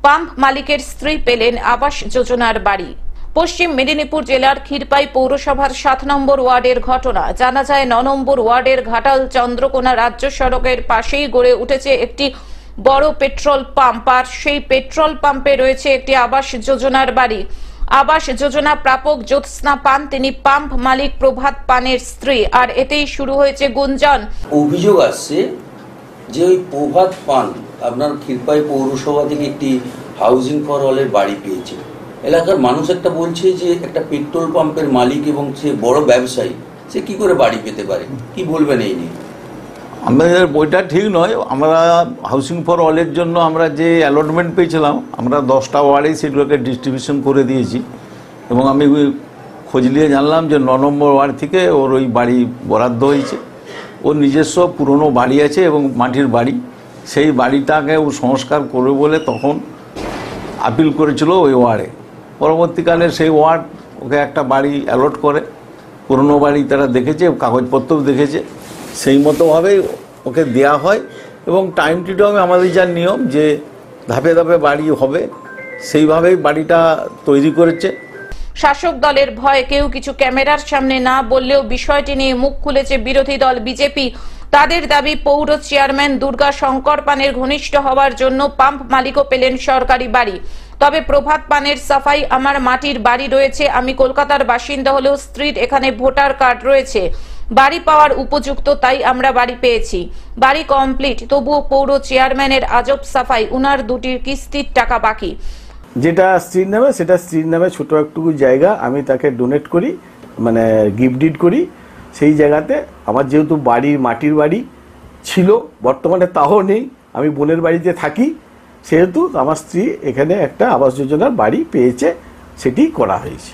Pump মালিকের স্ত্রী পেলেন আবাস যোজনার বাড়ি। পশ্চিম মেদিনীপুর জেলার ক্ষীরপাই পৌরসভার 7 নম্বর ওয়ার্ডের ঘটনা। জানা যায় 9 নম্বর ওয়ার্ডের ঘাটাল চন্দ্রকোনা রাজ্য সড়কের পাশেই গড়ে উঠেছে একটি বড় পেট্রোল পাম্প, আর সেই পেট্রোল পাম্পে রয়েছে একটি আবাস যোজনার বাড়ি। আবাস যোজনা প্রাপক জ্যোৎস্না পান, তিনি পাম্প মালিক প্রভাত পানের স্ত্রী, আর এতেই শুরু হয়েছে গুঞ্জন। অভিযোগ আসছে যে ওই প্রভাত পান আপনার ক্ষীরপাই পৌরসভা থেকে একটি হাউজিং ফর অলের বাড়ি পেয়েছে। এলাকার মানুষ একটা বলছে যে একটা পেট্রোল পাম্পের মালিক এবং সে বড় ব্যবসায়ী, সে কি করে বাড়ি পেতে পারে, কি বলবেন এই নিয়ে? আমাদের বইটা ঠিক নয়। আমরা হাউসিং ফর অলের জন্য আমরা যে অ্যালটমেন্ট পেয়েছিলাম, আমরা 10টা ওয়ার্ডেই সেগুলোকে ডিস্ট্রিবিউশন করে দিয়েছি, এবং আমি খোঁজ নিয়ে জানলাম যে 9 নম্বর ওয়ার্ড থেকে ওর ওই বাড়ি বরাদ্দ হয়েছে। ওর নিজস্ব পুরনো বাড়ি আছে এবং মাটির বাড়ি, সেই বাড়িটাকে ও সংস্কার করবে বলে তখন আপিল করেছিল ওই ওয়ার্ডে। পরবর্তীকালে সেই ওয়ার্ড ওকে একটা বাড়ি অ্যালট করে, পুরনো বাড়ি তারা দেখেছে, কাগজপত্র দেখেছে, সেই মতোভাবেই ওকে দেয়া হয়। এবং টাইম টু টাইম আমাদের যা নিয়ম যে ধাপে ধাপে বাড়ি হবে, সেইভাবেই বাড়িটা তৈরি করেছে। শাসক দলের ভয়ে কেউ কিছু ক্যামেরার সামনে না বললেও বিষয়টি নিয়ে মুখ খুলেছে বিরোধী দল বিজেপি। তাদের দাবি, পৌর চেয়ারম্যান দুর্গা শঙ্কর পানের ঘনিষ্ঠ হওয়ার জন্য পাম্প মালিকও পেলেন সরকারি বাড়ি। তবে প্রভাত পানের সাফাই, আমার মাটির বাড়ি রয়েছে, আমি কলকাতার বাসিন্দা হলেও স্ত্রীর এখানে ভোটার কার্ড রয়েছে, বাড়ি পাওয়ার উপযুক্ত, তাই আমরা বাড়ি পেয়েছি, বাড়ি কমপ্লিট। তবুও পৌর চেয়ারম্যানের আজব সাফাই, উনার 2টি কিস্তির টাকা বাকি। যেটা স্ত্রীর নামে, সেটা স্ত্রীর নামে ছোট একটুকু জায়গা আমি তাকে ডোনেট করি, মানে গিফট ডিড করি। সেই জায়গাতে আমার যেহেতু বাড়ি মাটির বাড়ি ছিল, বর্তমানে তাও নেই, আমি বোনের বাড়িতে থাকি, সেহেতু আমার স্ত্রী এখানে একটা আবাস যোজনার বাড়ি পেয়েছে, সেটি করা হয়েছে।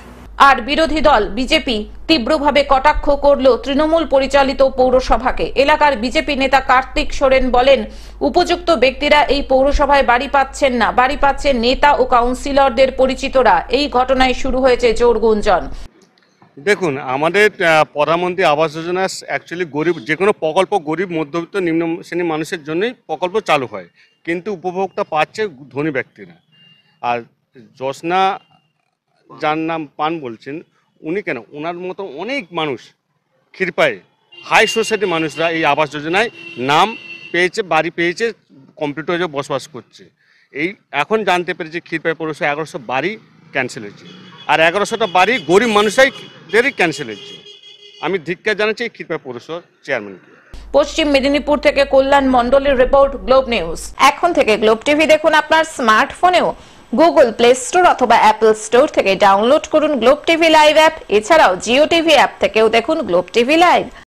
আর বিরোধী দল বিজেপি তীব্রভাবে কটাক্ষ করল তৃণমূল পরিচালিত পৌরসভাকে। এলাকার বিজেপি নেতা কার্তিক সোরেন বলেন, উপযুক্ত ব্যক্তিরা এই পৌরসভায় বাড়ি পাচ্ছেন না, বাড়ি পাচ্ছেন নেতা ও কাউন্সিলরদের পরিচিতরা। এই ঘটনায় শুরু হয়েছে জোর গুঞ্জন। দেখুন, আমাদের প্রধানমন্ত্রী আবাস যোজনা অ্যাকচুয়ালি গরিব, যে কোনো প্রকল্প গরিব মধ্যবিত্ত নিম্ন শ্রেণীর মানুষের জন্যই প্রকল্প চালু হয়, কিন্তু উপভোক্তা পাচ্ছে ধনী ব্যক্তিরা। আর জ্যোৎস্না যার নাম পান বলছেন, উনি কেন, ওনার মতো অনেক মানুষ ক্ষীরপায়ে হাই সোসাইটি মানুষরা এই আবাস যোজনায় নাম পেয়েছে, বাড়ি পেয়েছে, কমপ্লিট হয়ে বসবাস করছে। এই এখন জানতে পেরেছি ক্ষীরপাই পৌরসভা 1100 বাড়ি ক্যান্সেল হয়েছে, আর 1100টা বাড়ি গরিব মানুষদেরই ক্যান্সেল হয়েছে। আমি ধিক্কার জানাচ্ছি ক্ষীরপাই পৌরসভার চেয়ারম্যানকে। পশ্চিম মেদিনীপুর থেকে কল্যাণ মণ্ডলের রিপোর্ট, গ্লোব নিউজ। এখন থেকে গ্লোব টিভি দেখুন আপনার স্মার্টফোনেও। গুগল প্লে স্টোর অথবা অ্যাপল স্টোর থেকে ডাউনলোড করুন গ্লোব টিভি লাইভ অ্যাপ। এছাড়াও জিও টিভি অ্যাপ থেকেও দেখুন গ্লোব টিভি লাইভ।